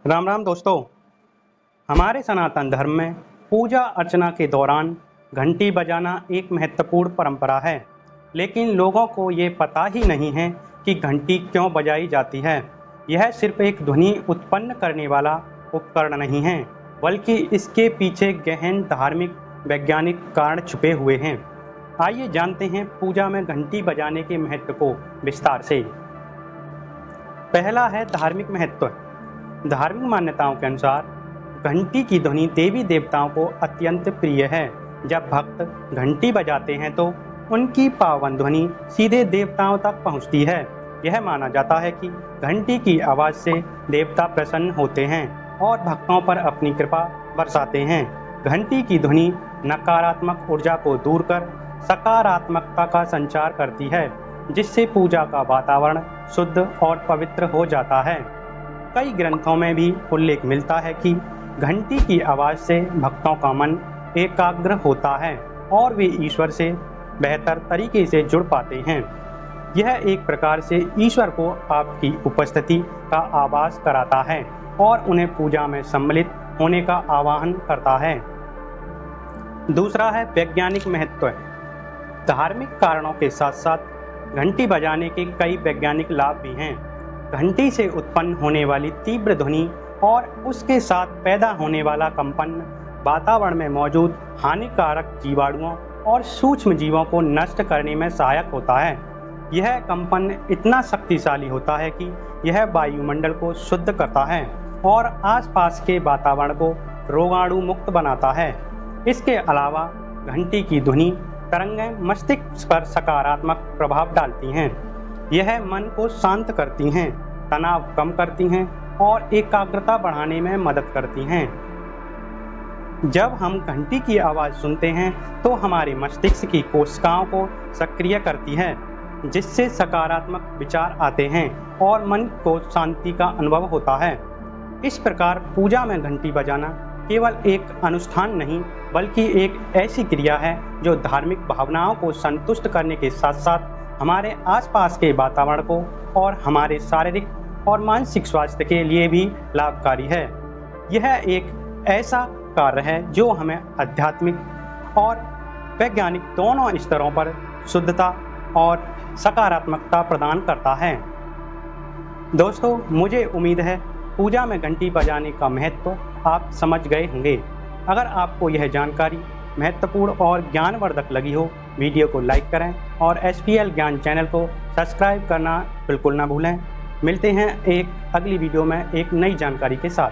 राम राम दोस्तों। हमारे सनातन धर्म में पूजा अर्चना के दौरान घंटी बजाना एक महत्वपूर्ण परंपरा है, लेकिन लोगों को ये पता ही नहीं है कि घंटी क्यों बजाई जाती है। यह सिर्फ एक ध्वनि उत्पन्न करने वाला उपकरण नहीं है, बल्कि इसके पीछे गहन धार्मिक वैज्ञानिक कारण छुपे हुए हैं। आइए जानते हैं पूजा में घंटी बजाने के महत्व को विस्तार से। पहला है धार्मिक महत्व। धार्मिक मान्यताओं के अनुसार घंटी की ध्वनि देवी देवताओं को अत्यंत प्रिय है। जब भक्त घंटी बजाते हैं तो उनकी पावन ध्वनि सीधे देवताओं तक पहुंचती है। यह माना जाता है कि घंटी की आवाज से देवता प्रसन्न होते हैं और भक्तों पर अपनी कृपा बरसाते हैं। घंटी की ध्वनि नकारात्मक ऊर्जा को दूर कर सकारात्मकता का संचार करती है, जिससे पूजा का वातावरण शुद्ध और पवित्र हो जाता है। कई ग्रंथों में भी उल्लेख मिलता है कि घंटी की आवाज से भक्तों का मन एकाग्र होता है और वे ईश्वर से बेहतर तरीके से जुड़ पाते हैं। यह एक प्रकार से ईश्वर को आपकी उपस्थिति का आभास कराता है और उन्हें पूजा में सम्मिलित होने का आह्वान करता है। दूसरा है वैज्ञानिक महत्व। धार्मिक कारणों के साथ साथ घंटी बजाने के कई वैज्ञानिक लाभ भी हैं। घंटी से उत्पन्न होने वाली तीव्र ध्वनि और उसके साथ पैदा होने वाला कंपन वातावरण में मौजूद हानिकारक जीवाणुओं और सूक्ष्म जीवों को नष्ट करने में सहायक होता है। यह कंपन इतना शक्तिशाली होता है कि यह वायुमंडल को शुद्ध करता है और आसपास के वातावरण को रोगाणु मुक्त बनाता है। इसके अलावा घंटी की ध्वनि तरंगें मस्तिष्क पर सकारात्मक प्रभाव डालती हैं। यह मन को शांत करती हैं, तनाव कम करती हैं और एकाग्रता बढ़ाने में मदद करती हैं। जब हम घंटी की आवाज़ सुनते हैं तो हमारे मस्तिष्क की कोशिकाओं को सक्रिय करती है, जिससे सकारात्मक विचार आते हैं और मन को शांति का अनुभव होता है। इस प्रकार पूजा में घंटी बजाना केवल एक अनुष्ठान नहीं, बल्कि एक ऐसी क्रिया है जो धार्मिक भावनाओं को संतुष्ट करने के साथ साथ हमारे आसपास के वातावरण को और हमारे शारीरिक और मानसिक स्वास्थ्य के लिए भी लाभकारी है। यह एक ऐसा कार्य है जो हमें आध्यात्मिक और वैज्ञानिक दोनों स्तरों पर शुद्धता और सकारात्मकता प्रदान करता है। दोस्तों, मुझे उम्मीद है पूजा में घंटी बजाने का महत्व आप समझ गए होंगे। अगर आपको यह जानकारी महत्वपूर्ण और ज्ञानवर्धक लगी हो, वीडियो को लाइक करें और SPL ज्ञान चैनल को सब्सक्राइब करना बिल्कुल ना भूलें। मिलते हैं एक अगली वीडियो में एक नई जानकारी के साथ।